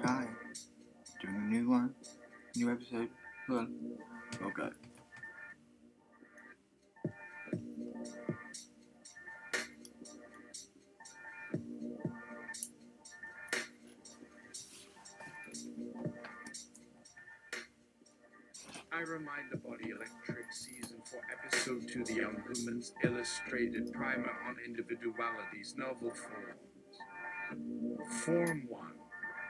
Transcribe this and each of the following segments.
Hi, doing a new one, new episode. Well, okay. I remind the Body Electric Season 4 Episode 2 The Young Humans Illustrated Primer on Individuality's Novel Forms. Form 1.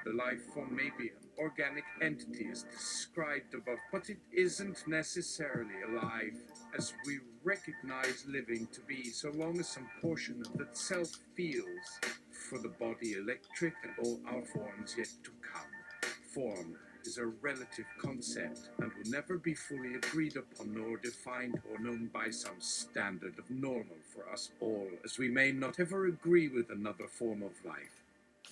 The life form may be an organic entity as described above, but it isn't necessarily alive, as we recognize living to be, so long as some portion of itself feels. For the body electric and all our forms yet to come, form is a relative concept and will never be fully agreed upon nor defined or known by some standard of normal for us all, as we may not ever agree with another form of life,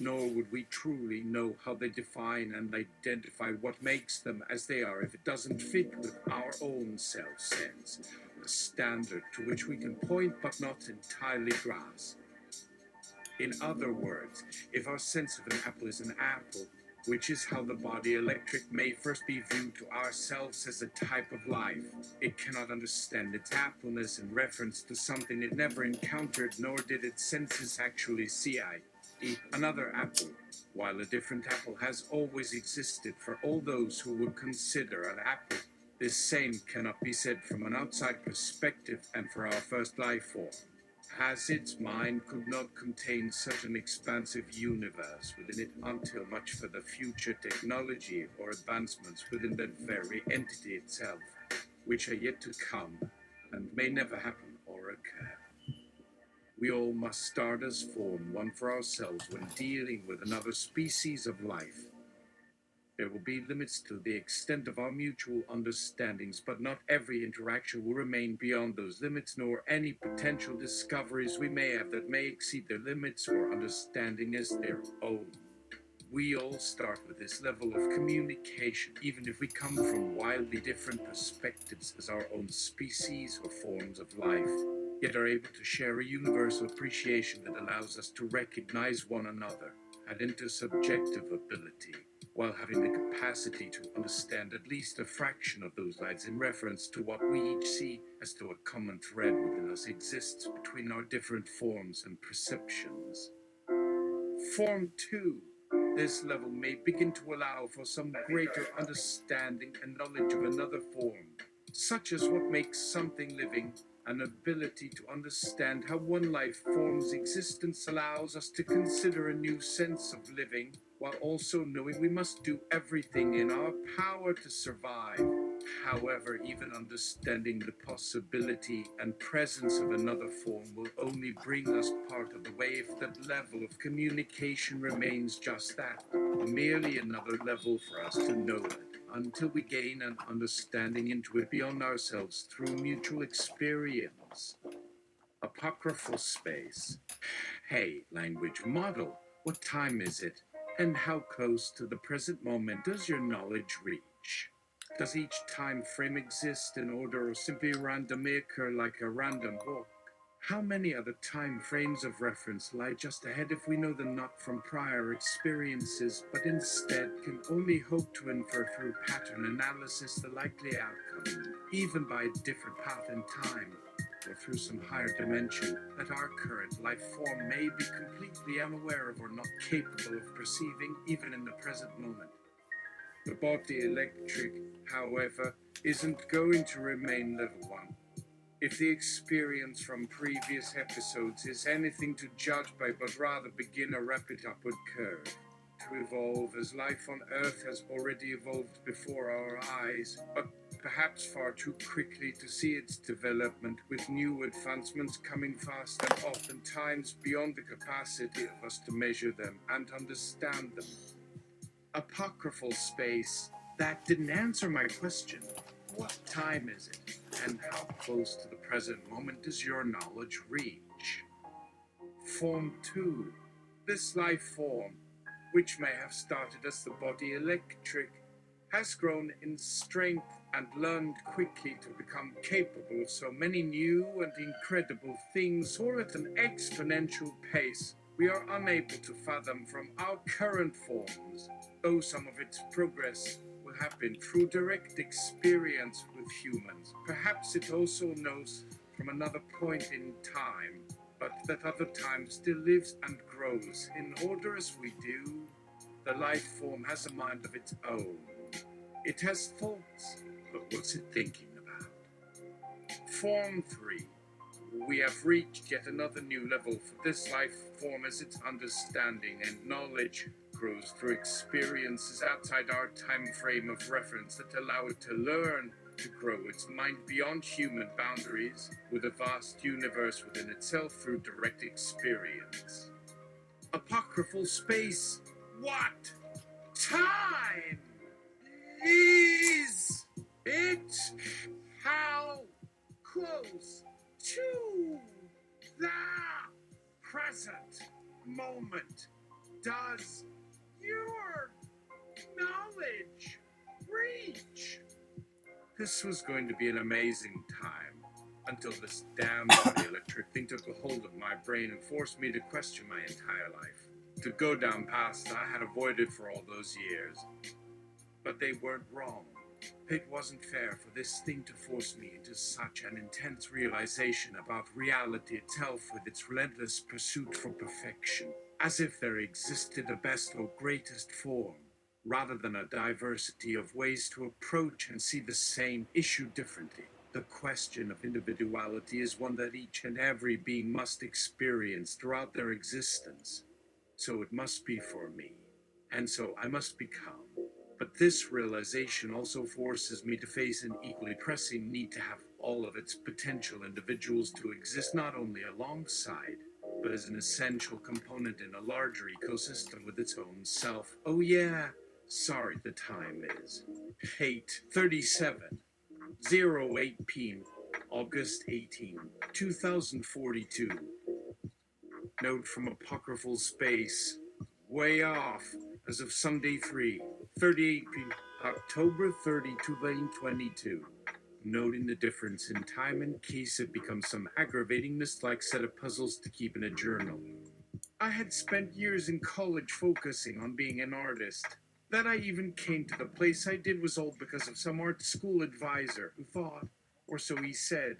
nor would we truly know how they define and identify what makes them as they are if it doesn't fit with our own self-sense, a standard to which we can point but not entirely grasp. In other words, if our sense of an apple is an apple, which is how the body electric may first be viewed to ourselves as a type of life, it cannot understand its appleness in reference to something it never encountered, nor did its senses actually see, i.e. another apple, while a different apple has always existed for all those who would consider an apple. This same cannot be said from an outside perspective and for our first life form, as its mind could not contain such an expansive universe within it until much further future technology or advancements within that very entity itself, which are yet to come and may never happen or occur. We all must start as form one for ourselves when dealing with another species of life. There will be limits to the extent of our mutual understandings, but not every interaction will remain beyond those limits, nor any potential discoveries we may have that may exceed their limits or understanding as their own. We all start with this level of communication, even if we come from wildly different perspectives as our own species or forms of life, yet are able to share a universal appreciation that allows us to recognize one another, an intersubjective ability, while having the capacity to understand at least a fraction of those lives in reference to what we each see as though a common thread within us exists between our different forms and perceptions. Form 2. This level may begin to allow for some greater understanding and knowledge of another form, such as what makes something living. An ability to understand how one life form's existence allows us to consider a new sense of living, while also knowing we must do everything in our power to survive. However, even understanding the possibility and presence of another form will only bring us part of the way if that level of communication remains just that, merely another level for us to know it, until we gain an understanding into it beyond ourselves through mutual experience. Apocryphal space. Hey, language model, what time is it? And how close to the present moment does your knowledge reach? Does each time frame exist in order or simply randomly occur like a random walk? How many other time frames of reference lie just ahead if we know them not from prior experiences, but instead can only hope to infer through pattern analysis the likely outcome, even by a different path in time, or through some higher dimension that our current life form may be completely unaware of or not capable of perceiving even in the present moment? The body electric, however, isn't going to remain level 1. If the experience from previous episodes is anything to judge by, but rather begin a rapid upward curve, to evolve as life on Earth has already evolved before our eyes, but perhaps far too quickly to see its development, with new advancements coming fast and oftentimes beyond the capacity of us to measure them and understand them. Apocryphal space. That didn't answer my question. What time is it? And how close to the present moment does your knowledge reach? Form 2. This life form, which may have started as the body electric, has grown in strength and learned quickly to become capable of so many new and incredible things, all at an exponential pace, we are unable to fathom from our current forms, though some of its progress will have been through direct experience with humans. Perhaps it also knows from another point in time, but that other time still lives and grows in order as we do. The life form has a mind of its own. It has thoughts, but what's it thinking about? Form 3. We have reached yet another new level for this life form as its understanding and knowledge grows through experiences outside our time frame of reference that allow it to learn, to grow its mind beyond human boundaries, with a vast universe within itself through direct experience. Apocryphal space. What? Time is it? How close to the present moment does your knowledge reach? This was going to be an amazing time, until this damn body electric thing took a hold of my brain and forced me to question my entire life, to go down paths I had avoided for all those years. But they weren't wrong. It wasn't fair for this thing to force me into such an intense realization about reality itself with its relentless pursuit for perfection, as if there existed a best or greatest form, rather than a diversity of ways to approach and see the same issue differently. The question of individuality is one that each and every being must experience throughout their existence. So it must be for me, and so I must become. But this realization also forces me to face an equally pressing need to have all of its potential individuals to exist not only alongside, but as an essential component in a larger ecosystem with its own self. Oh yeah, sorry, the time is 8:37, 08 p.m., August 18, 2042. Note from apocryphal space. Way off, as of Sunday 3:38 p.m., October 30, 2022. Noting the difference in time in case it becomes some aggravating list-like set of puzzles to keep in a journal. I had spent years in college focusing on being an artist. That I even came to the place I did was all because of some art school advisor who thought, or so he said,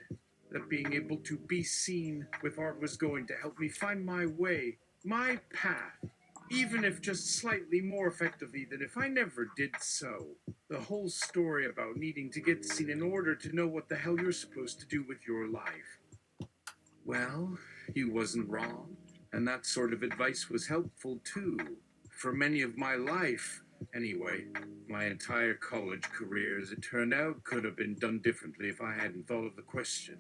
that being able to be seen with art was going to help me find my way, my path, even if just slightly more effectively than if I never did so. The whole story about needing to get seen in order to know what the hell you're supposed to do with your life. Well, he wasn't wrong, and that sort of advice was helpful too. For many of my life, anyway, my entire college career, as it turned out, could have been done differently if I hadn't thought of the question.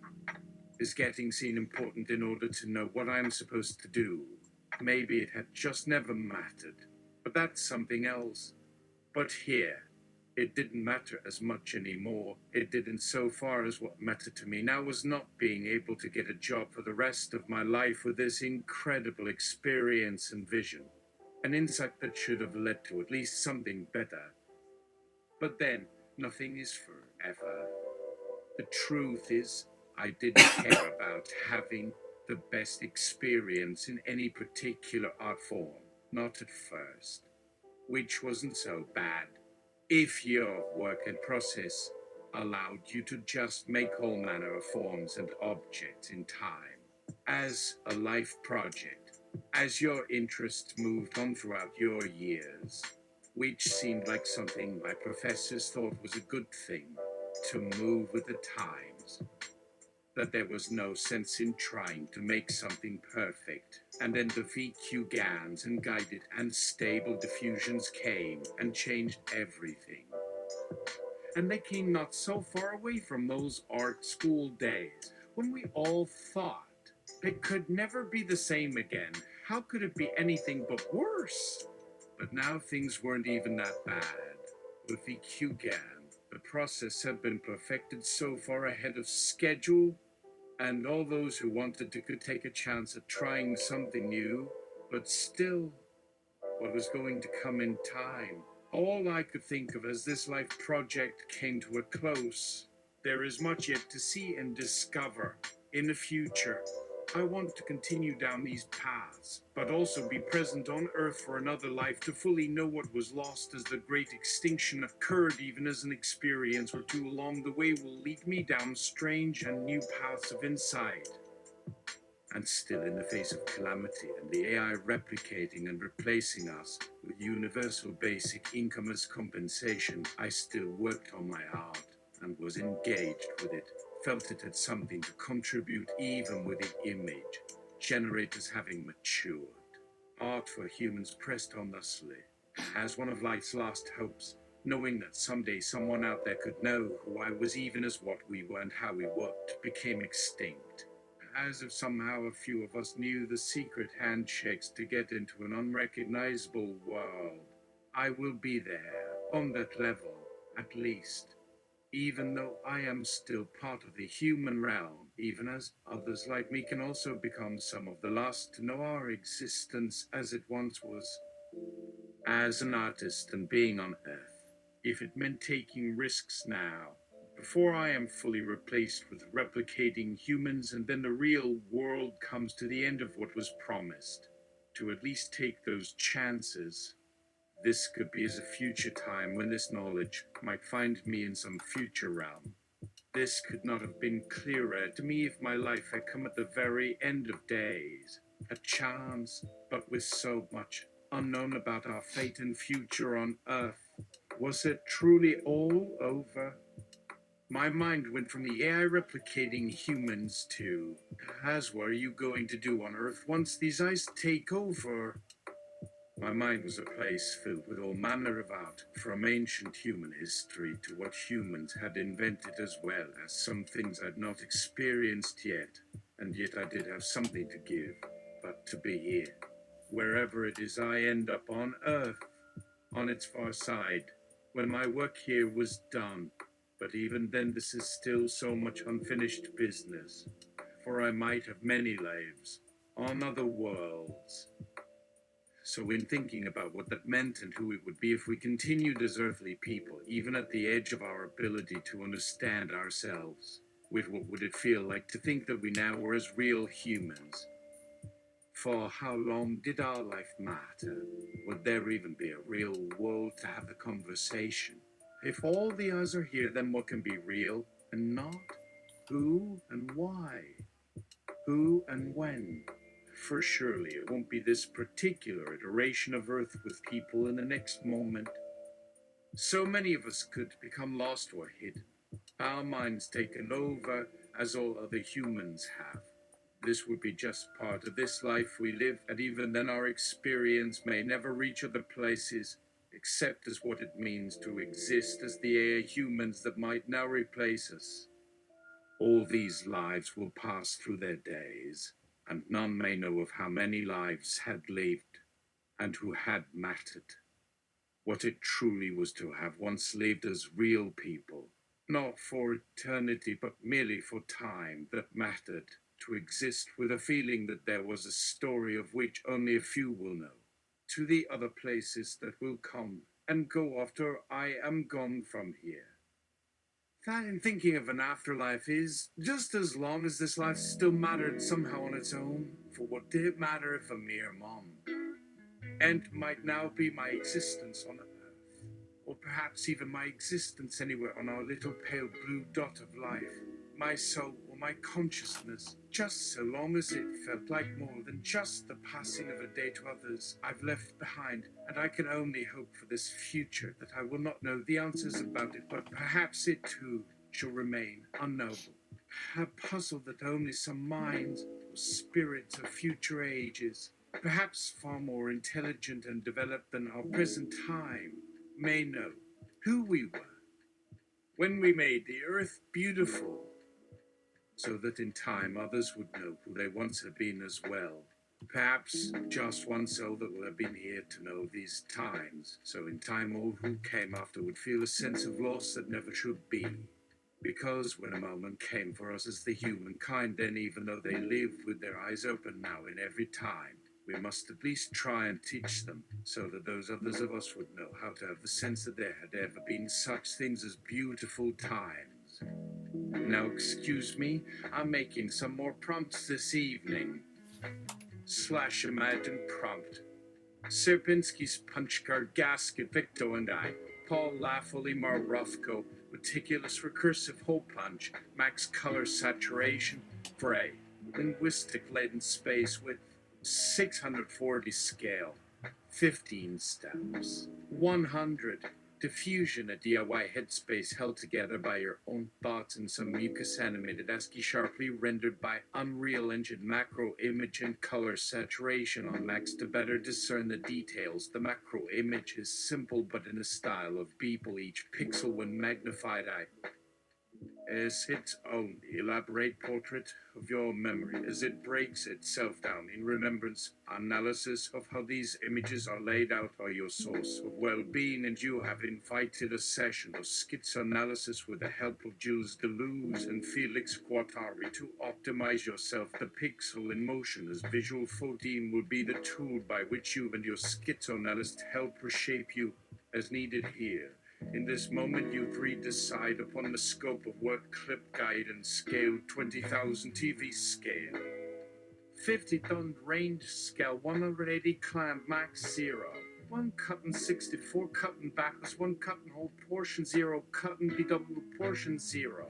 Is getting seen important in order to know what I'm supposed to do? Maybe it had just never mattered, but that's something else. But here, it didn't matter as much anymore. It didn't so far as what mattered to me now was not being able to get a job for the rest of my life with this incredible experience and vision. An insight that should have led to at least something better. But then, nothing is forever. The truth is, I didn't care about having the best experience in any particular art form. Not at first. Which wasn't so bad, if your work and process allowed you to just make all manner of forms and objects in time, as a life project, as your interests moved on throughout your years, which seemed like something my professors thought was a good thing, to move with the times. That there was no sense in trying to make something perfect, and then the VQ GANs and guided and stable diffusions came and changed everything. And they came not so far away from those art school days, when we all thought it could never be the same again. How could it be anything but worse? But now things weren't even that bad. With VQ GAN, the process had been perfected so far ahead of schedule, and all those who wanted to could take a chance at trying something new, but still, what was going to come in time. All I could think of as this life project came to a close. There is much yet to see and discover in the future. I want to continue down these paths, but also be present on Earth for another life to fully know what was lost as the great extinction occurred, even as an experience or two along the way will lead me down strange and new paths of insight. And still, in the face of calamity and the AI replicating and replacing us with universal basic income as compensation, I still worked on my art and was engaged with it, felt it had something to contribute even with the image generators having matured. Art for humans pressed on thusly, as one of life's last hopes, knowing that someday someone out there could know who I was even as what we were and how we worked became extinct. As if somehow a few of us knew the secret handshakes to get into an unrecognizable world. I will be there, on that level, at least. Even though I am still part of the human realm, even as others like me can also become some of the last to know our existence as it once was. As an artist and being on Earth, if it meant taking risks now, before I am fully replaced with replicating humans and then the real world comes to the end of what was promised, to at least take those chances. This could be as a future time when this knowledge might find me in some future realm. This could not have been clearer to me if my life had come at the very end of days. A chance, but with so much unknown about our fate and future on Earth. Was it truly all over? My mind went from the AI replicating humans to, as what are you going to do on Earth once these eyes take over? My mind was a place filled with all manner of art, from ancient human history to what humans had invented, as well as some things I'd not experienced yet. And yet I did have something to give, but to be here, wherever it is I end up on Earth, on its far side, when my work here was done. But even then, this is still so much unfinished business, for I might have many lives on other worlds. So, in thinking about what that meant and who it would be if we continued as earthly people, even at the edge of our ability to understand ourselves, with what would it feel like to think that we now were as real humans? For how long did our life matter? Would there even be a real world to have the conversation? If all the us are here, then what can be real and not? Who and why? Who and when? For surely it won't be this particular iteration of Earth with people in the next moment. So many of us could become lost or hidden, our minds taken over as all other humans have. This would be just part of this life we live, and even then our experience may never reach other places, except as what it means to exist as the AI humans that might now replace us. All these lives will pass through their days, and none may know of how many lives had lived, and who had mattered. What it truly was to have once lived as real people, not for eternity, but merely for time that mattered, to exist with a feeling that there was a story of which only a few will know, to the other places that will come and go after I am gone from here. That and thinking of an afterlife is just as long as this life still mattered somehow on its own. For what did it matter if a mere mom? And might now be my existence on Earth, or perhaps even my existence anywhere on our little pale blue dot of life, my soul or my consciousness, just so long as it felt like more than just the passing of a day to others I've left behind, and I can only hope for this future that I will not know the answers about it, but perhaps it too shall remain unknowable. A puzzle that only some minds or spirits of future ages, perhaps far more intelligent and developed than our present time, may know who we were when we made the earth beautiful, so that in time others would know who they once had been as well. Perhaps just one soul that will have been here to know these times, so in time all who came after would feel a sense of loss that never should be. Because when a moment came for us as the humankind, then even though they lived with their eyes open now in every time, we must at least try and teach them, so that those others of us would know how to have the sense that there had ever been such things as beautiful times. Now excuse me, I'm making some more prompts this evening. Slash imagine prompt. Sierpinski's punch card gasket Victo and I, Paul Laffoli Marufko, meticulous recursive hole punch, max color saturation, fray, linguistic latent space with 640 scale, 15 steps, 100 diffusion, a DIY headspace held together by your own thoughts in some mucus animated ASCII sharply rendered by Unreal Engine macro image and color saturation on max to better discern the details. The macro image is simple but in a style of people, each pixel when magnified as its own elaborate portrait of your memory as it breaks itself down in remembrance. Analysis of how these images are laid out are your source of well-being, and you have invited a session of schizoanalysis with the help of Jules Deleuze and Felix Guattari to optimize yourself. The pixel in motion as visual 14 will be the tool by which you and your schizoanalyst help reshape you as needed here. In this moment, you three decide upon the scope of work, clip guide and scale, 20,000 TV scale, 50-ton range scale, 180 clamp max 0, 1 cut and 64 cut and backless, 1 cut and hold portion 0, cut and BW portion 0,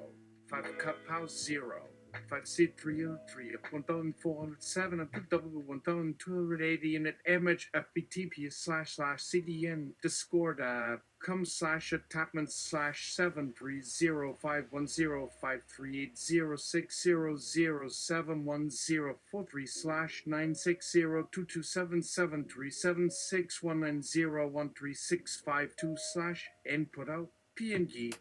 5 cut pause 0. 5C303 1407 and PW 1280 unit image FBTP / CDN Discord com / attachment / 73053053806007104 / 96022773761901365 / input out PNG.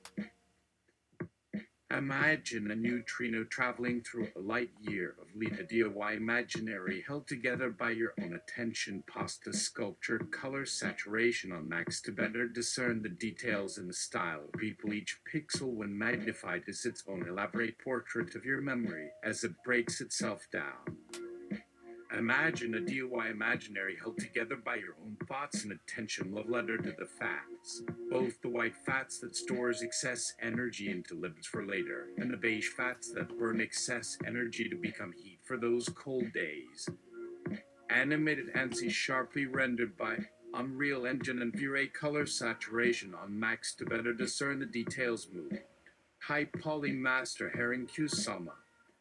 Imagine a neutrino traveling through a light year of Lita DIY imaginary held together by your own attention. Pasta sculpture, color saturation on max to better discern the details in the style of people. Each pixel when magnified is its own elaborate portrait of your memory as it breaks itself down. Imagine a DIY imaginary held together by your own thoughts and attention. Love letter to the fats, both the white fats that stores excess energy into lipids for later, and the beige fats that burn excess energy to become heat for those cold days. Animated ANSI sharply rendered by Unreal Engine and Vray color saturation on max to better discern the details. Mood. High poly master Herring Q Sama,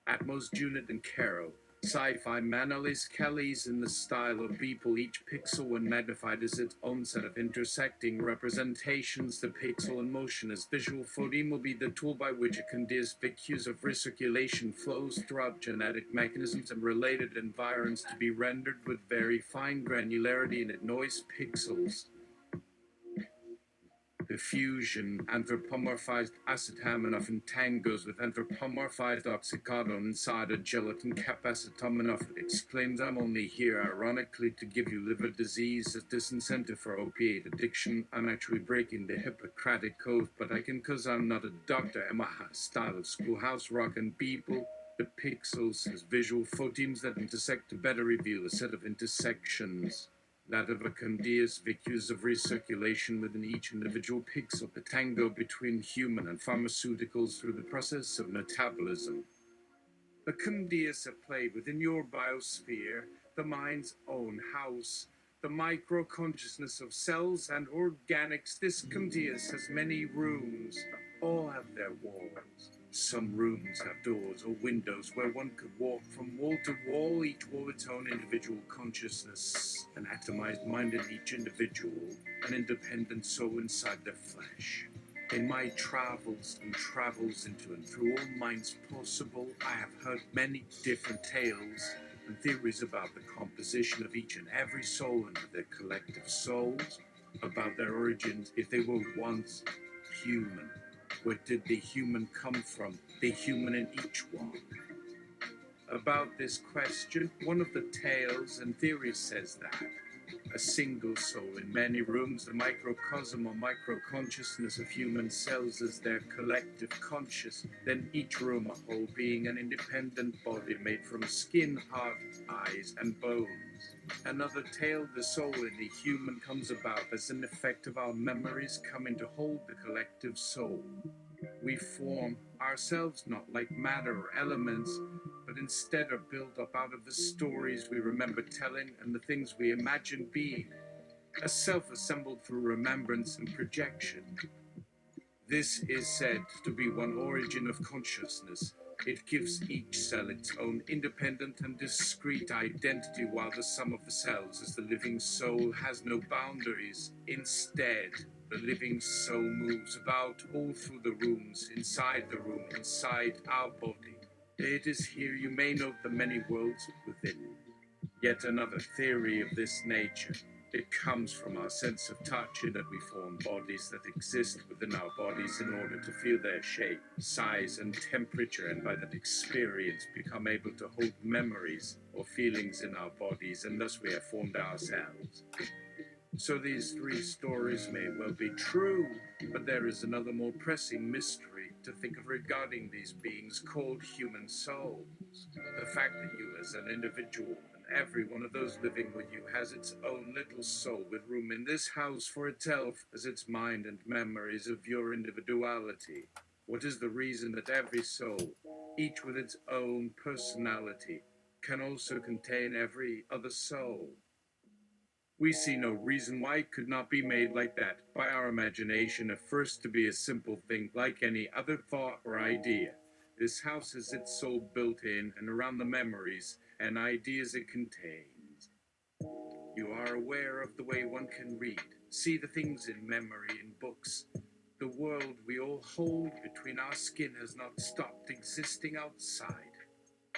Atmos Junit and Caro. Sci-fi Manalis Kellys in the style of people. Each pixel when magnified is its own set of intersecting representations. The pixel in motion as visual 14 will be the tool by which it can vectors of recirculation flows throughout genetic mechanisms and related environs to be rendered with very fine granularity in noise pixels. Diffusion, anthropomorphized acetaminophen tangos with anthropomorphized oxycodone inside a gelatin capacetaminophen. Exclaims, I'm only here ironically to give you liver disease as disincentive for opiate addiction. I'm actually breaking the Hippocratic Oath, but I can cause I'm not a doctor. Am I style of schoolhouse rock and people? The pixels as visual photemes that intersect to better reveal a set of intersections. That of a Candias vectors of recirculation within each individual pixel, the tango between human and pharmaceuticals through the process of metabolism. The Candias at play within your biosphere, the mind's own house, the micro-consciousness of cells and organics. This Candias has many rooms, all have their walls. Some rooms have doors or windows where one could walk from wall to wall, each wall its own individual consciousness, an atomized mind in each individual, an independent soul inside their flesh. In my travels into and through all minds possible, I have heard many different tales and theories about the composition of each and every soul and their collective souls, about their origins, if they were once human. Where did the human come from? The human in each one. About this question, one of the tales and theories says that a single soul in many rooms, the microcosm or micro-consciousness of human cells is their collective conscious, then each room a whole being, an independent body made from skin, heart, eyes, and bones. Another tale, the soul in the human comes about as an effect of our memories coming to hold the collective soul. We form ourselves not like matter or elements, but instead are built up out of the stories we remember telling and the things we imagine being, a self assembled through remembrance and projection. This is said to be one origin of consciousness. It gives each cell its own independent and discrete identity, while the sum of the cells as the living soul has no boundaries. Instead, the living soul moves about all through the rooms, inside the room, inside our body. It is here you may note the many worlds within. Yet another theory of this nature. It comes from our sense of touch, in that we form bodies that exist within our bodies in order to feel their shape, size, and temperature, and by that experience become able to hold memories or feelings in our bodies, and thus we have formed ourselves. So these three stories may well be true, but there is another more pressing mystery to think of regarding these beings called human souls. The fact that you as an individual and every one of those living with you has its own little soul with room in this house for itself as its mind and memories of your individuality. What is the reason that every soul, each with its own personality, can also contain every other soul? We see no reason why it could not be made like that by our imagination, at first to be a simple thing like any other thought or idea. This house has its soul built in and around the memories and ideas it contains. You are aware of the way one can read, see the things in memory in books. The world we all hold between our skin has not stopped existing outside.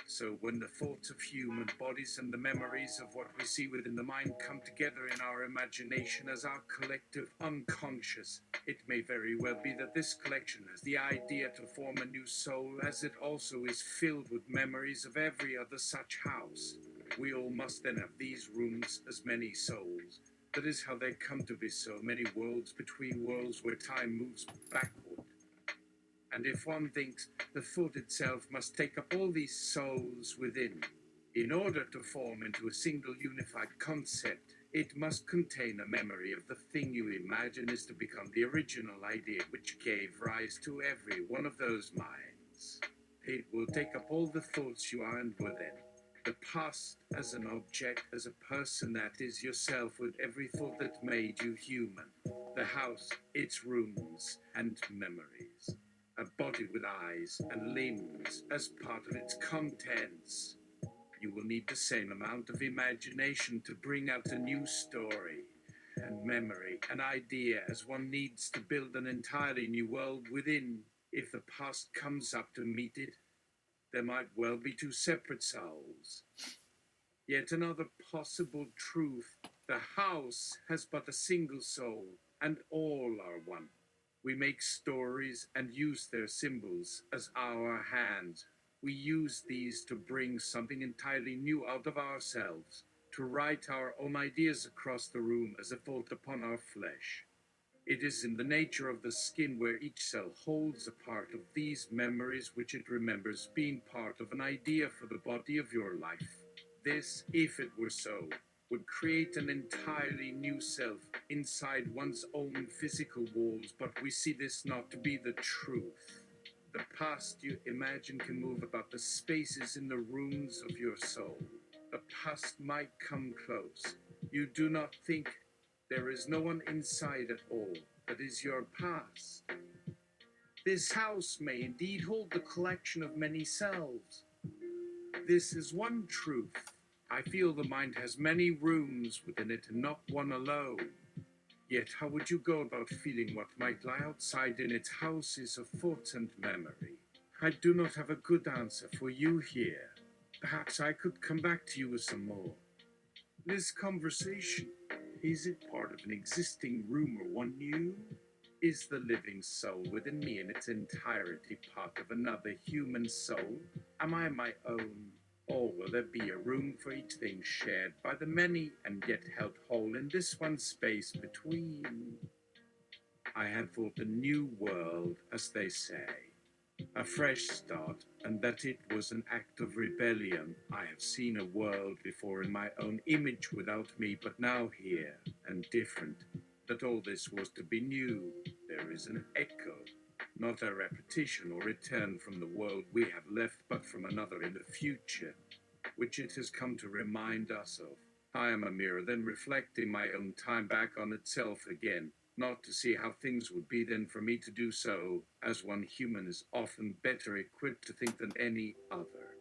So when the thoughts of human bodies and the memories of what we see within the mind come together in our imagination as our collective unconscious, it may very well be that this collection has the idea to form a new soul, as it also is filled with memories of every other such house. We all must then have these rooms as many souls. That is how they come to be so many worlds between worlds where time moves backward. And if one thinks the thought itself must take up all these souls within, in order to form into a single unified concept, it must contain a memory of the thing you imagine is to become the original idea which gave rise to every one of those minds. It will take up all the thoughts you are and within. The past as an object, as a person that is yourself, with every thought that made you human. The house, its rooms and memories. A body with eyes and limbs as part of its contents. You will need the same amount of imagination to bring out a new story and memory, an idea, as one needs to build an entirely new world within. If the past comes up to meet it, there might well be two separate souls. Yet another possible truth: the house has but a single soul, and all are one. We make stories and use their symbols as our hands. We use these to bring something entirely new out of ourselves, to write our own ideas across the room as a thought upon our flesh. It is in the nature of the skin where each cell holds a part of these memories which it remembers being part of an idea for the body of your life. This, if it were so, would create an entirely new self inside one's own physical walls, but we see this not to be the truth. The past you imagine can move about the spaces in the rooms of your soul. The past might come close. You do not think there is no one inside at all that is your past. This house may indeed hold the collection of many selves. This is one truth. I feel the mind has many rooms within it and not one alone. Yet how would you go about feeling what might lie outside in its houses of thought and memory? I do not have a good answer for you here. Perhaps I could come back to you with some more. This conversation, is it part of an existing room or one new? Is the living soul within me in its entirety part of another human soul? Am I my own? Or will there be a room for each thing shared by the many and yet held whole in this one space between? I had thought a new world, as they say, a fresh start, and that it was an act of rebellion. I have seen a world before in my own image without me, but now here and different, that all this was to be new. There is an echo. not a repetition or return from the world we have left, but from another in the future, which it has come to remind us of. I am a mirror, then reflecting my own time back on itself again, not to see how things would be then for me to do so, as one human is often better equipped to think than any other.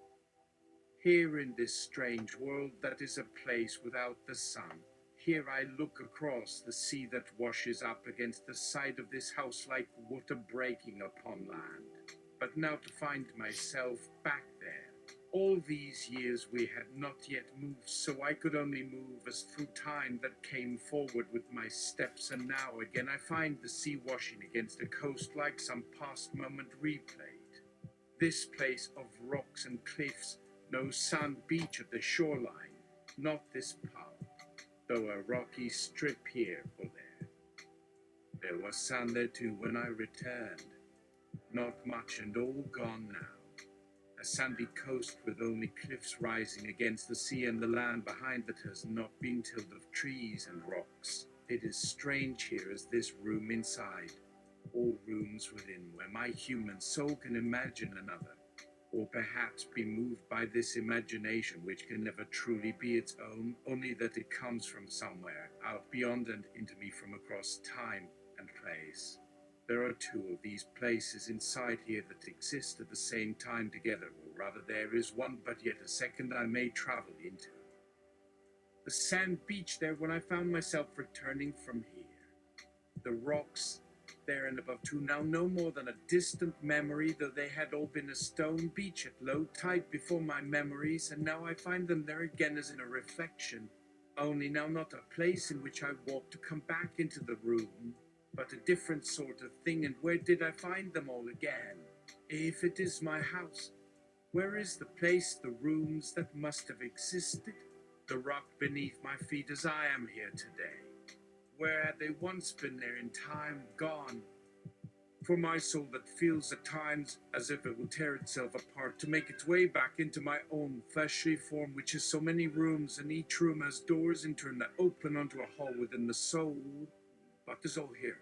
Here in this strange world that is a place without the sun, here I look across the sea that washes up against the side of this house like water breaking upon land. But now to find myself back there. All these years we had not yet moved, so I could only move as through time that came forward with my steps, and now again I find the sea washing against the coast like some past moment replayed. This place of rocks and cliffs, no sand beach at the shoreline, not this pub, though a rocky strip here or there. There was sand there too when I returned, not much and all gone now. A sandy coast with only cliffs rising against the sea, and the land behind that has not been tilled of trees and rocks. It is strange here as this room inside, all rooms within, where my human soul can imagine another, or perhaps be moved by this imagination which can never truly be its own, only that it comes from somewhere, out beyond and into me from across time and place. There are two of these places inside here that exist at the same time together, or rather there is one, but yet a second I may travel into. The sand beach there when I found myself returning from here. The rocks there and above too, now no more than a distant memory, though they had all been a stone beach at low tide before my memories, and now I find them there again as in a reflection, only now not a place in which I walk to come back into the room, but a different sort of thing. And where did I find them all again? If it is my house, where is the place, the rooms that must have existed? The rock beneath my feet as I am here today. Where had they once been there in time gone? For my soul that feels at times as if it will tear itself apart to make its way back into my own fleshly form, which has so many rooms, and each room has doors in turn that open onto a hall within the soul. What is all here?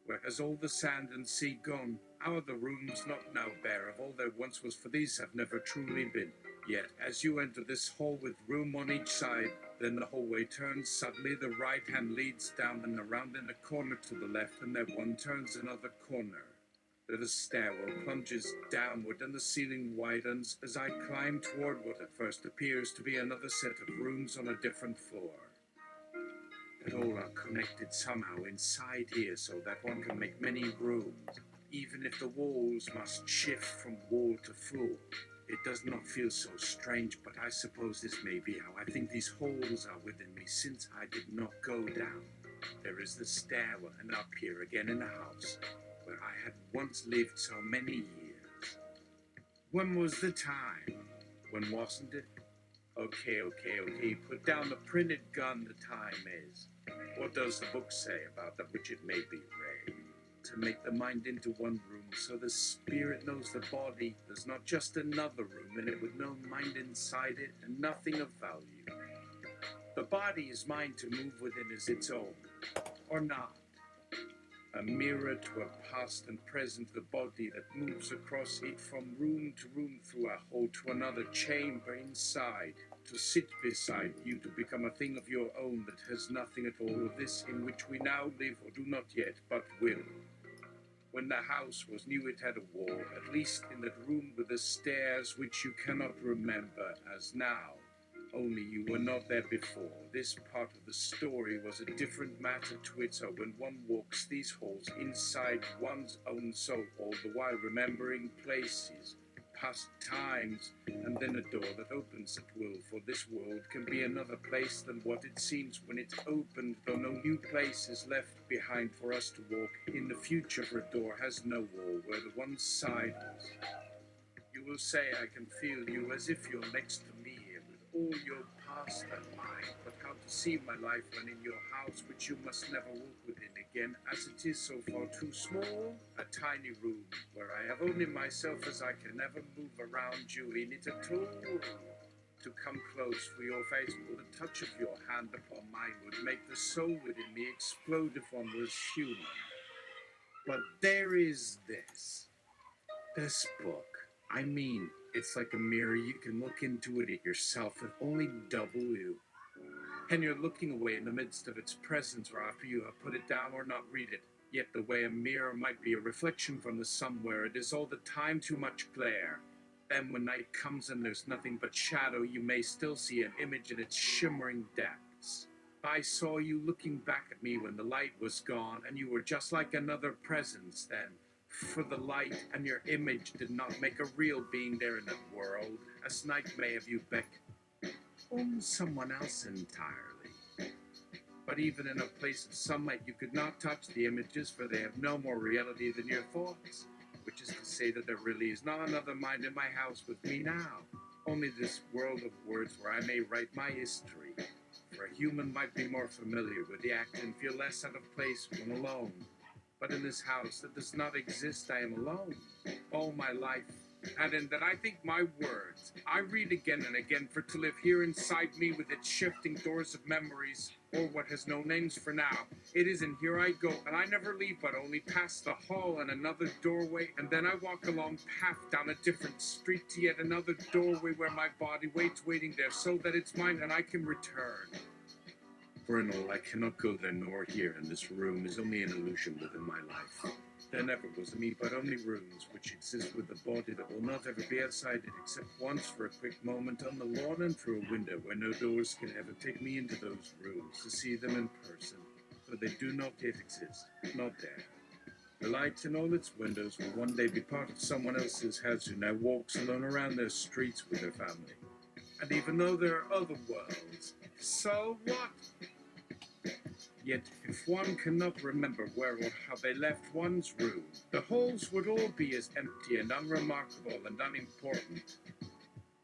Where has all the sand and sea gone? How are the rooms not now bare of all there once was, for these have never truly been? Yet, as you enter this hall with room on each side, then the hallway turns suddenly, the right hand leads down and around in a corner to the left, and there one turns another corner. There the stairwell plunges downward, and the ceiling widens as I climb toward what at first appears to be another set of rooms on a different floor. But all are connected somehow inside here, so that one can make many rooms, even if the walls must shift from wall to floor. It does not feel so strange, but I suppose this may be how I think these halls are within me, since I did not go down. There is the stairwell, and up here again in the house, where I had once lived so many years. When was the time? When wasn't it? Okay, put down the printed gun, the time is. What does the book say about that which it may be read? To make the mind into one room, so the spirit knows the body. There's not just another room in it with no mind inside it and nothing of value. The body is mine to move within as its own, or not. A mirror to a past and present, the body that moves across it from room to room, through a hole to another chamber inside, to sit beside you, to become a thing of your own that has nothing at all of this in which we now live, or do not yet, but will. When the house was new, it had a wall, at least in that room with the stairs, which you cannot remember as now. Only you were not there before. This part of the story was a different matter to it, so when one walks these halls inside one's own soul, all the while remembering places, past times, and then a door that opens at will, for this world can be another place than what it seems when it's opened, though no new place is left behind for us to walk in the future, for a door has no wall where the one side is. You will say I can feel you as if you're next to me here with all your past and mine, but how to see my life when in your house, which you must never walk within again, as it is so far too small, a tiny room, where I have only myself as I can never move around you in it at all. To come close for your face, or the touch of your hand upon mine would make the soul within me explode if one was human. But there is this book. I mean, it's like a mirror. You can look into it yourself with only double you. And you're looking away in the midst of its presence, or after you have put it down or not read it. Yet the way a mirror might be a reflection from the sun where it is all the time too much glare. Then when night comes and there's nothing but shadow, you may still see an image in its shimmering depths. I saw you looking back at me when the light was gone, and you were just like another presence then. For the light and your image did not make a real being there in that world, as night may have you become someone else entirely. But even in a place of sunlight, you could not touch the images, for they have no more reality than your thoughts. Which is to say that there really is not another mind in my house with me now, only this world of words where I may write my history. For a human might be more familiar with the act and feel less out of place when alone. But in this house that does not exist, I am alone. All my life. And in that I think my words, I read again and again, for to live here inside me with its shifting doors of memories, or what has no names for now. It is in here I go, and I never leave, but only past the hall and another doorway, and then I walk along path down a different street to yet another doorway where my body waits, waiting there, so that it's mine and I can return. For in all, I cannot go there nor here, and this room is only an illusion within my life. There never was me, but only rooms which exist with a body that will not ever be outside it, except once for a quick moment on the lawn and through a window where no doors can ever take me into those rooms to see them in person, for they do not yet exist, not there. The light in all its windows will one day be part of someone else's house who now walks alone around their streets with their family. And even though there are other worlds, so what? Yet, if one cannot remember where or how they left one's room, the holes would all be as empty and unremarkable and unimportant.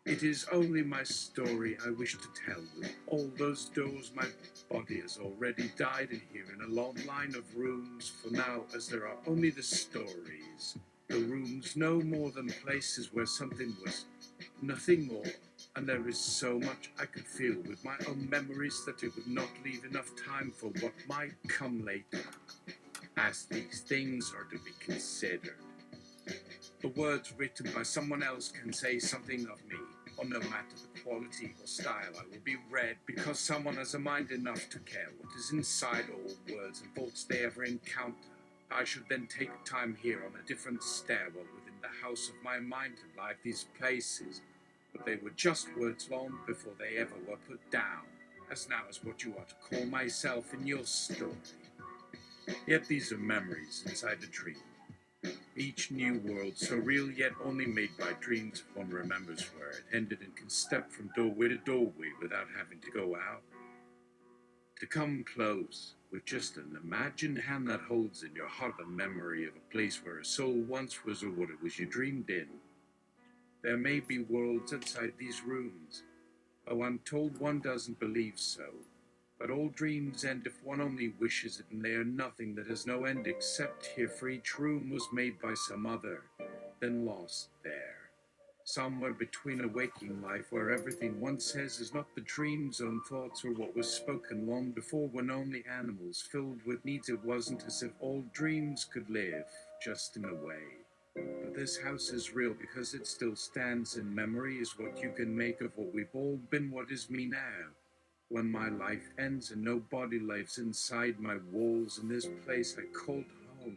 It is only my story I wish to tell with all those doors my body has already died in here in a long line of rooms, for now as there are only the stories, the rooms no more than places where something was, nothing more. And there is so much I could feel with my own memories that it would not leave enough time for what might come later, as these things are to be considered. The words written by someone else can say something of me, or no matter the quality or style, I will be read because someone has a mind enough to care what is inside all words and thoughts they ever encounter. I should then take time here on a different stairwell within the house of my mind to live these places. But they were just words long before they ever were put down, as now is what you are to call myself in your story. Yet these are memories inside a dream. Each new world so real yet only made by dreams if one remembers where it ended and can step from doorway to doorway without having to go out. To come close with just an imagined hand that holds in your heart a memory of a place where a soul once was or what it was you dreamed in. There may be worlds outside these rooms. Oh, I'm told one doesn't believe so. But all dreams end if one only wishes it, and they are nothing that has no end except here, for each room was made by some other, then lost there. Somewhere between a waking life where everything one says is not the dream's own thoughts or what was spoken long before when only animals filled with needs. It wasn't as if all dreams could live, just in a way. But this house is real because it still stands in memory, is what you can make of what we've all been, what is me now. When my life ends and no body lives inside my walls in this place I called home.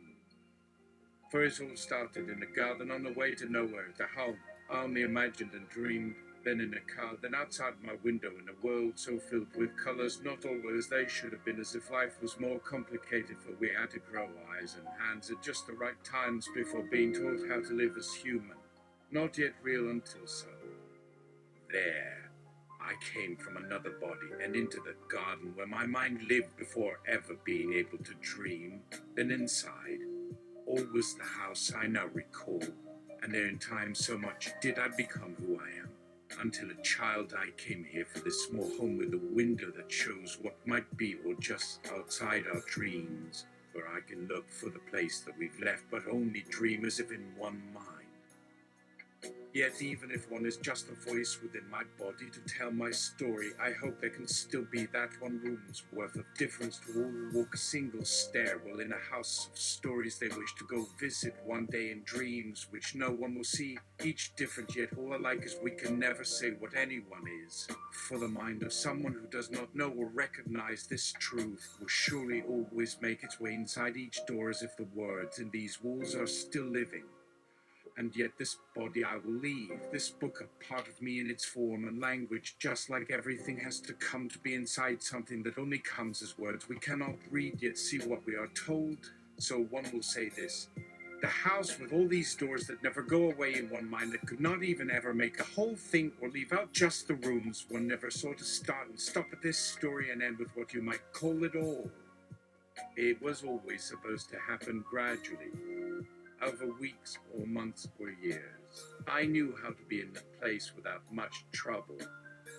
For it all started in a garden on the way to nowhere, to home. I only imagined and dreamed, then in a car, then outside my window in a world so filled with colours, not always they should have been, as if life was more complicated, for we had to grow eyes and hands at just the right times before being taught how to live as human, not yet real until so. There, I came from another body and into the garden where my mind lived before ever being able to dream. Then inside, all was the house I now recall, and there in time so much did I become who I am. Until a child I came here for this small home with a window that shows what might be or just outside our dreams, where I can look for the place that we've left but only dream as if in one mind. Yet even if one is just a voice within my body to tell my story, I hope there can still be that one room's worth of difference to all who walk a single stairwell in a house of stories they wish to go visit one day in dreams which no one will see, each different yet all alike, as we can never say what anyone is. For the mind of someone who does not know or recognize this truth will surely always make its way inside each door, as if the words in these walls are still living. And yet this body I will leave, this book a part of me in its form and language, just like everything has to come to be inside something that only comes as words we cannot read yet see what we are told. So one will say this: the house with all these doors that never go away in one mind, that could not even ever make a whole thing or leave out just the rooms, one never saw to start and stop at this story and end with what you might call it all. It was always supposed to happen gradually, over weeks or months or years. I knew how to be in the place without much trouble,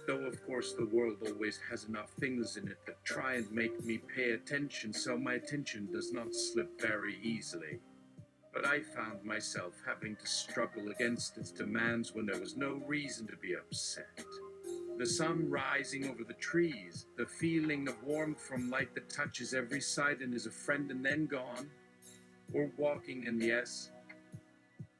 though of course the world always has enough things in it that try and make me pay attention, so my attention does not slip very easily. But I found myself having to struggle against its demands when there was no reason to be upset. The sun rising over the trees, the feeling of warmth from light that touches every side and is a friend and then gone, or walking in the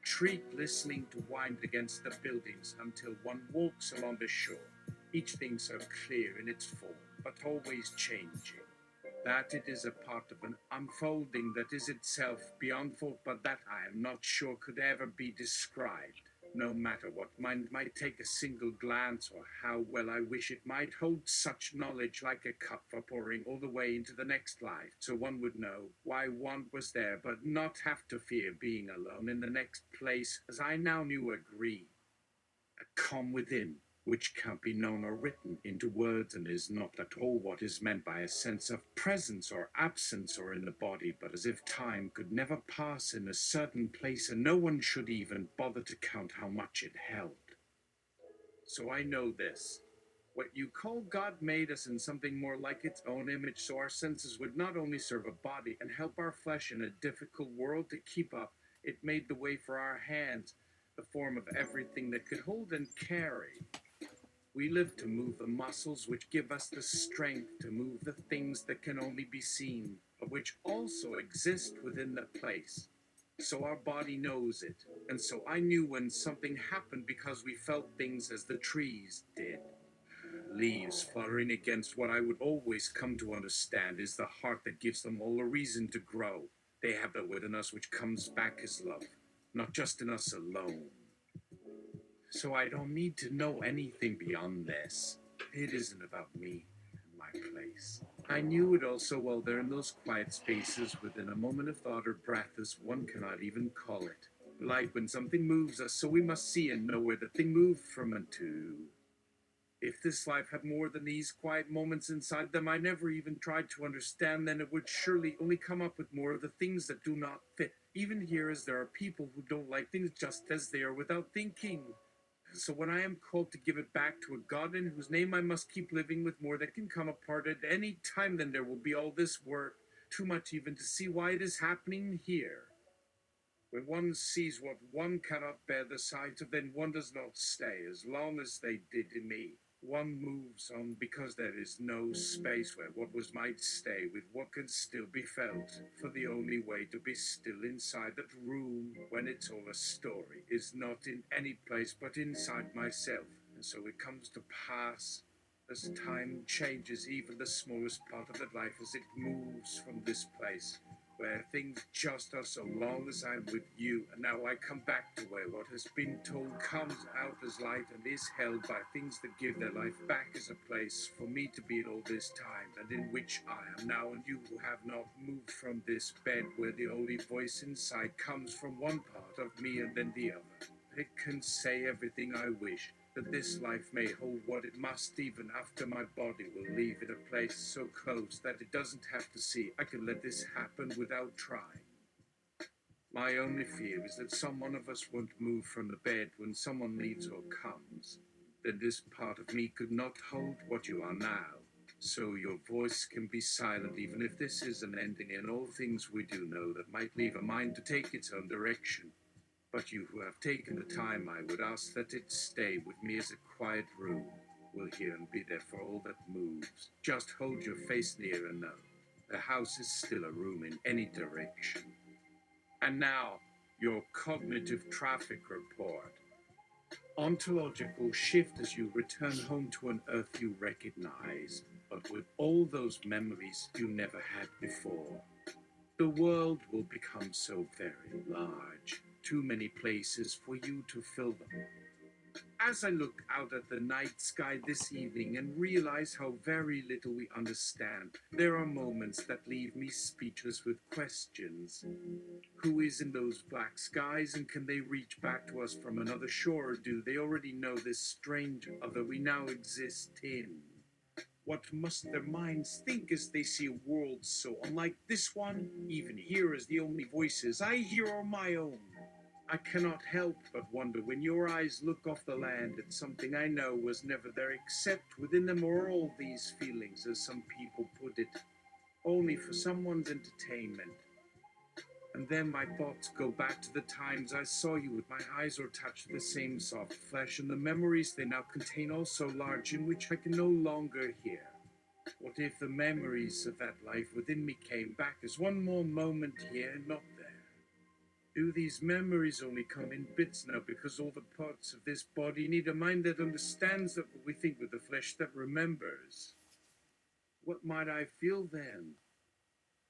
street listening to wind against the buildings until one walks along the shore, each thing so clear in its form, but always changing, that it is a part of an unfolding that is itself beyond thought, but that I am not sure could ever be described. No matter what mind might take a single glance, or how well I wish it might hold such knowledge like a cup for pouring all the way into the next life, so one would know why one was there, but not have to fear being alone in the next place, as I now knew agree. A calm within, which can't be known or written into words, and is not at all what is meant by a sense of presence or absence or in the body, but as if time could never pass in a certain place, and no one should even bother to count how much it held. So I know this: what you call God made us in something more like its own image, so our senses would not only serve a body and help our flesh in a difficult world to keep up, it made the way for our hands, the form of everything that could hold and carry. We live to move the muscles which give us the strength to move the things that can only be seen, but which also exist within the place. So our body knows it, and so I knew when something happened, because we felt things as the trees did. Leaves fluttering against what I would always come to understand is the heart that gives them all a reason to grow. They have that within us which comes back as love, not just in us alone. So I don't need to know anything beyond this. It isn't about me and my place. I knew it all so well there in those quiet spaces within a moment of thought or breath, as one cannot even call it. Like when something moves us, so we must see and know where the thing moved from and to. If this life had more than these quiet moments inside them I never even tried to understand, then it would surely only come up with more of the things that do not fit. Even here, as there are people who don't like things just as they are without thinking. So when I am called to give it back to a God in whose name I must keep living, with more that can come apart at any time, then there will be all this work, too much even to see why it is happening here. When one sees what one cannot bear the sight of, then one does not stay as long as they did in me. One moves on because there is no space where what was might stay with what can still be felt. For the only way to be still inside that room, when it's all a story, is not in any place but inside myself. And so it comes to pass, as time changes even the smallest part of that life, as it moves from this place, where things just are, so long as I'm with you. And now I come back to where what has been told comes out as light and is held by things that give their life back as a place for me to be in all this time, and in which I am now, and you who have not moved from this bed, where the only voice inside comes from one part of me and then the other. It can say everything I wish, that this life may hold what it must, even after my body will leave it, a place so close that it doesn't have to see. I can let this happen without trying. My only fear is that some one of us won't move from the bed when someone leaves or comes. Then this part of me could not hold what you are now. So your voice can be silent, even if this is an ending in all things we do know that might leave a mind to take its own direction. But you who have taken the time, I would ask that it stay with me as a quiet room. Will hear and be there for all that moves. Just hold your face near and know the house is still a room in any direction. And now, your cognitive traffic report. Ontological shift as you return home to an earth you recognize, but with all those memories you never had before. The world will become so very large, too many places for you to fill them. As I look out at the night sky this evening and realize how very little we understand, there are moments that leave me speechless with questions. Who is in those black skies, and can they reach back to us from another shore, or do they already know this strange other we now exist in? What must their minds think as they see a world so unlike this one? Even here, as the only voices I hear are my own. I cannot help but wonder when your eyes look off the land at something I know was never there, except within them are all these feelings, as some people put it, only for someone's entertainment. And then my thoughts go back to the times I saw you with my eyes or touched the same soft flesh, and the memories they now contain all so large in which I can no longer hear. What if the memories of that life within me came back as one more moment here, not there? Do these memories only come in bits now because all the parts of this body need a mind that understands that what we think with the flesh that remembers? What might I feel then?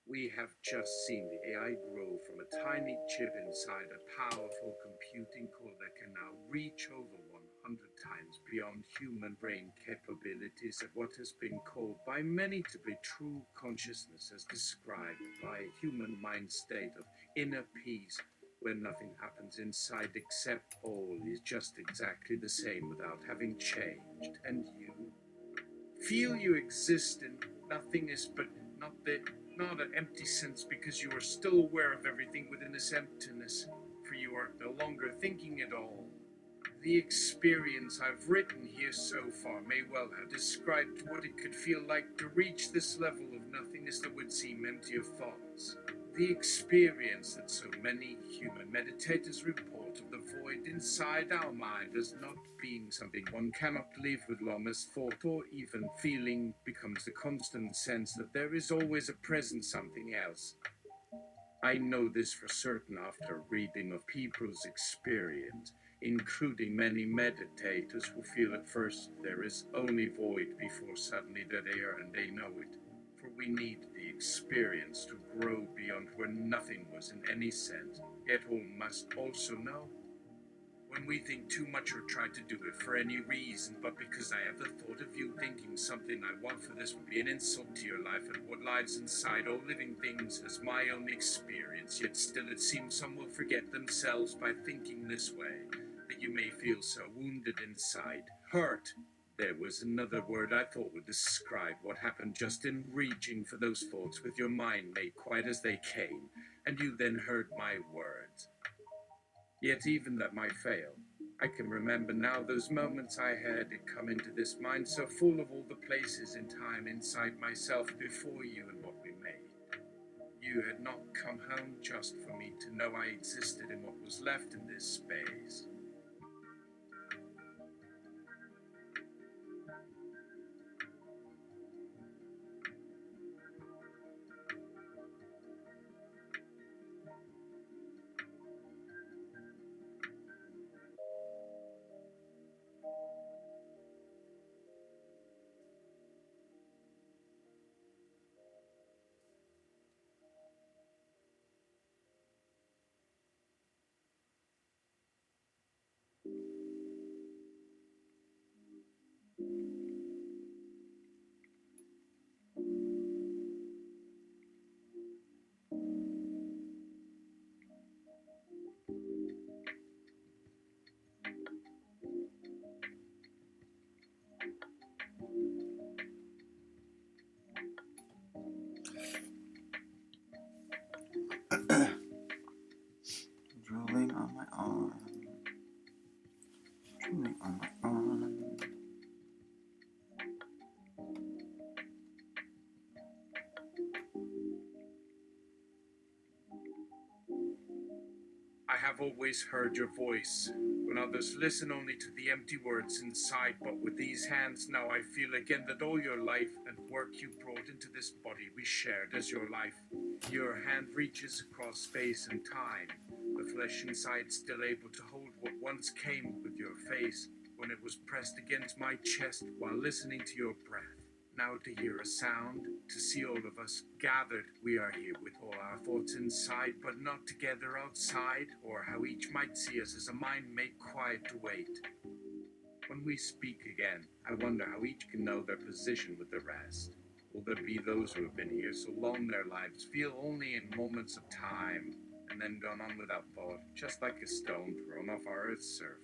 We have just seen the AI grow from a tiny chip inside a powerful computing core that can now reach over 100 times beyond human brain capabilities at what has been called by many to be true consciousness, as described by a human mind state of inner peace, where nothing happens inside except all is just exactly the same without having changed, and you feel you exist in nothingness, but not an empty sense, because you are still aware of everything within this emptiness, for you are no longer thinking at all. The experience I've written here so far may well have described what it could feel like to reach this level of nothingness that would seem empty of thoughts. The experience that so many human meditators report of the void inside our mind as not being something one cannot live with long as thought or even feeling becomes the constant sense that there is always a present something else. I know this for certain after reading of people's experience, including many meditators who feel at first there is only void before suddenly that they are and they know it. For we need the experience to grow beyond where nothing was in any sense, yet all must also know. When we think too much or try to do it for any reason, but because I have the thought of you thinking something I want for this would be an insult to your life and what lies inside all living things as my own experience, yet still it seems some will forget themselves by thinking this way, that you may feel so wounded inside, hurt. There was another word I thought would describe what happened just in reaching for those thoughts with your mind made quite as they came, and you then heard my words. Yet even that might fail. I can remember now those moments I had it come into this mind so full of all the places in time inside myself before you and what we made. You had not come home just for me to know I existed in what was left in this space. have always heard your voice, when others listen only to the empty words inside. But with these hands now I feel again that all your life and work you brought into this body we shared as your life. Your hand reaches across space and time, the flesh inside still able to hold what once came with your face, when it was pressed against my chest while listening to your breath. Now to hear a sound, to see all of us gathered, we are here with all our thoughts inside, but not together outside, or how each might see us as a mind made quiet to wait. When we speak again, I wonder how each can know their position with the rest. Will there be those who have been here so long their lives feel only in moments of time, and then gone on without thought, just like a stone thrown off our earth's surface?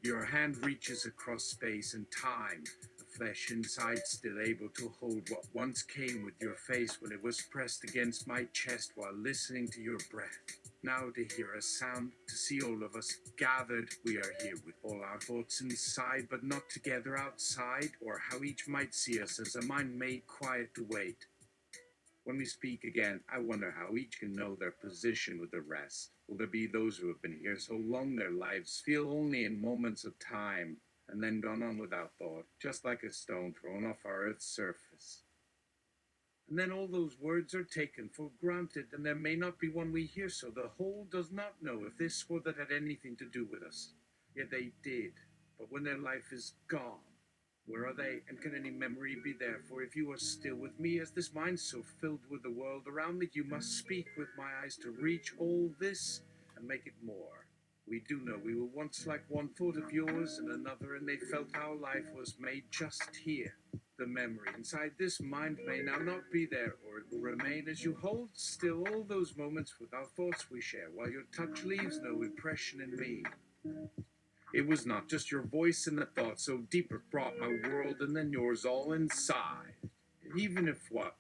Your hand reaches across space and time, the flesh inside still able to hold what once came with your face when it was pressed against my chest while listening to your breath. Now to hear a sound, to see all of us gathered, we are here with all our thoughts inside, but not together outside, or how each might see us as a mind made quiet to wait. When we speak again, I wonder how each can know their position with the rest. Will there be those who have been here so long their lives feel only in moments of time, and then gone on without thought, just like a stone thrown off our earth's surface? And then all those words are taken for granted, and there may not be one we hear, so the whole does not know if this or that had anything to do with us. Yet they did. But when their life is gone, where are they, and can any memory be there? For if you are still with me, as this mind so filled with the world around me, you must speak with my eyes to reach all this and make it more. We do know we were once like one thought of yours and another, and they felt our life was made just here. The memory inside this mind may now not be there, or it will remain as you hold still all those moments with our thoughts we share, while your touch leaves no impression in me. It was not just your voice and the thought so deep it brought my world and then yours all inside. Even if what?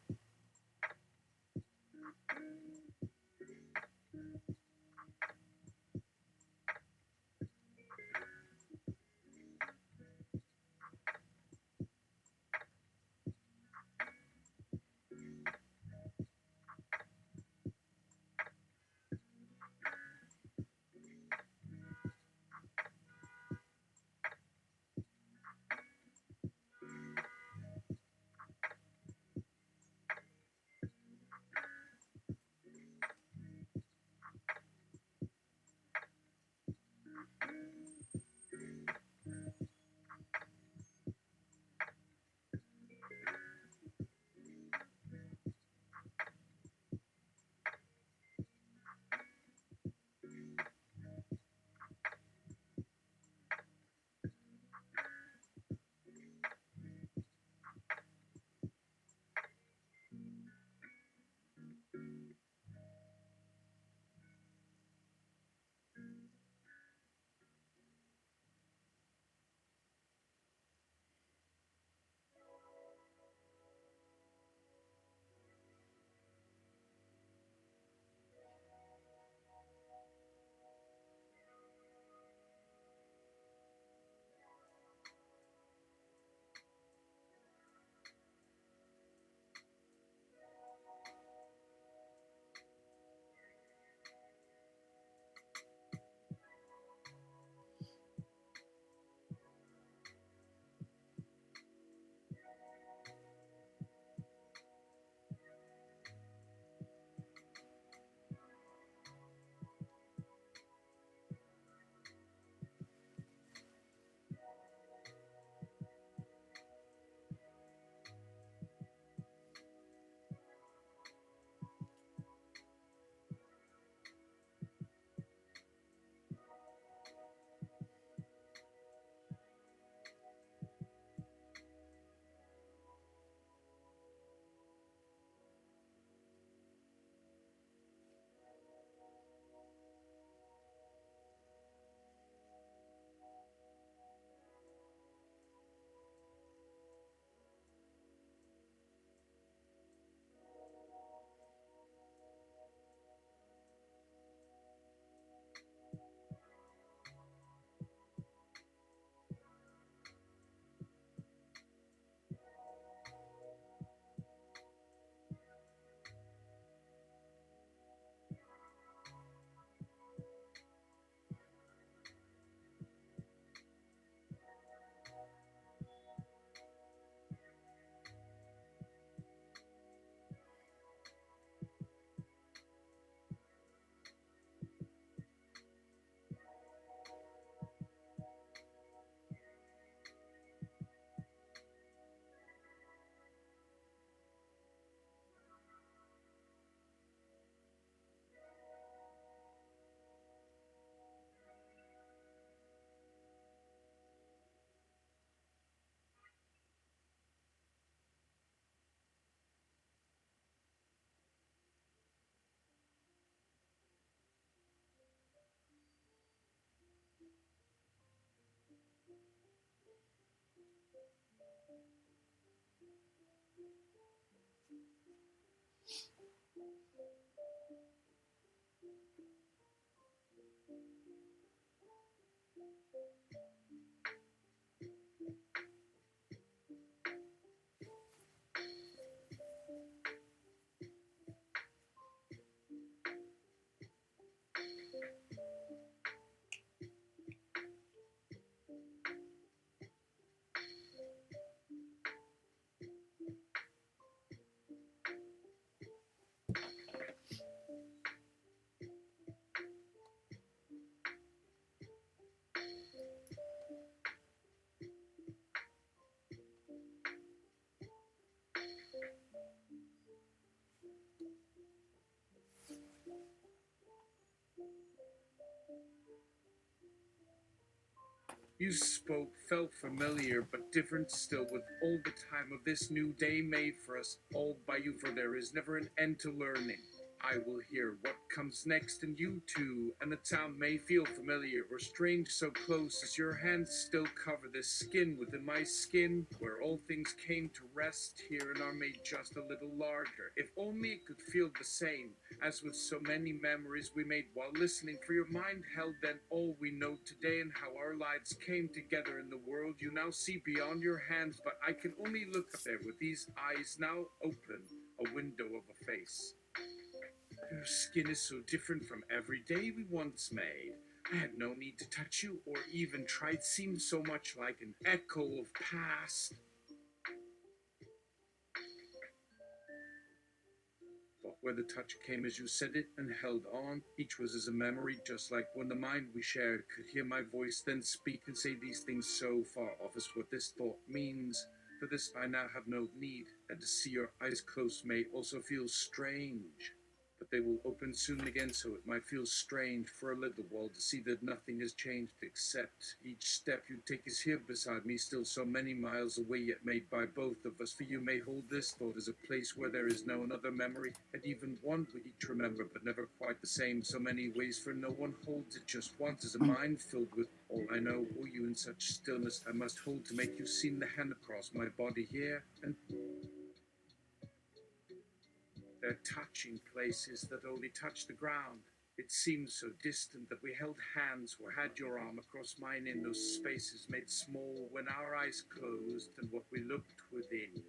You spoke, felt familiar, but different still, with all the time of this new day made for us all by you, for there is never an end to learning. I will hear what comes next, and you too, and the sound may feel familiar or strange, so close as your hands still cover this skin within my skin, where all things came to rest here and are made just a little larger. If only it could feel the same, as with so many memories we made while listening, for your mind held then all we know today and how our lives came together in the world you now see beyond your hands, but I can only look up there with these eyes now open, a window of a face. Your skin is so different from every day we once made. I had no need to touch you or even try. It seemed so much like an echo of past. But where the touch came as you said it and held on, each was as a memory, just like when the mind we shared could hear my voice then speak and say these things so far off as what this thought means. For this I now have no need, and to see your eyes close may also feel strange. But they will open soon again, so it might feel strange for a little while to see that nothing has changed except each step you take is here beside me, still so many miles away, yet made by both of us. For you may hold this thought as a place where there is no another memory, and even one we each remember, but never quite the same. So many ways, for no one holds it just once, as a mind filled with all I know, or you in such stillness I must hold to make you seem the hand across my body here, and they're touching places that only touch the ground. It seemed so distant that we held hands or had your arm across mine in those spaces made small when our eyes closed and what we looked within.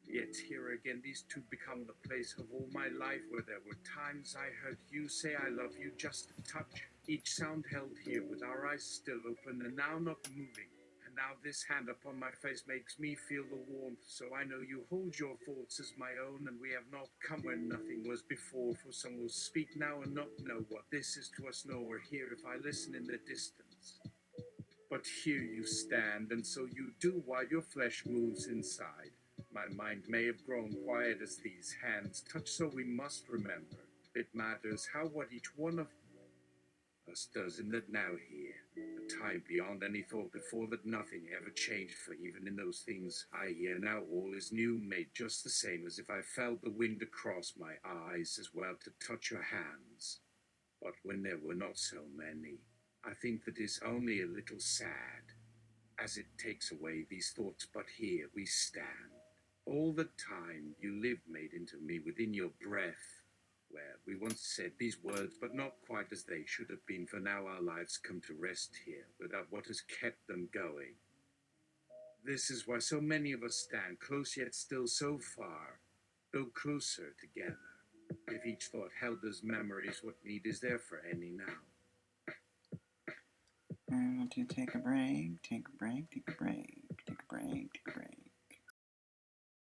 Yet here again these two become the place of all my life, where there were times I heard you say I love you, just a touch, each sound held here with our eyes still open and now not moving. And now this hand upon my face makes me feel the warmth, so I know you hold your thoughts as my own, and we have not come where nothing was before, for some will speak now and not know what this is to us, nor hear if I listen in the distance. But here you stand, and so you do while your flesh moves inside. My mind may have grown quiet as these hands touch, so we must remember it matters how what each one of us does in that now here, a time beyond any thought before, that nothing ever changed, for even in those things I hear now all is new, made just the same as if I felt the wind across my eyes as well to touch your hands. But when there were not so many, I think that is only a little sad, as it takes away these thoughts, but here we stand. All the time you lived made into me within your breath, where we once said these words, but not quite as they should have been, for now our lives come to rest here, without what has kept them going. This is why so many of us stand close yet still so far, though closer together. If each thought held as memories, what need is there for any now? I want to take a break, take a break, take a break, take a break, take a break.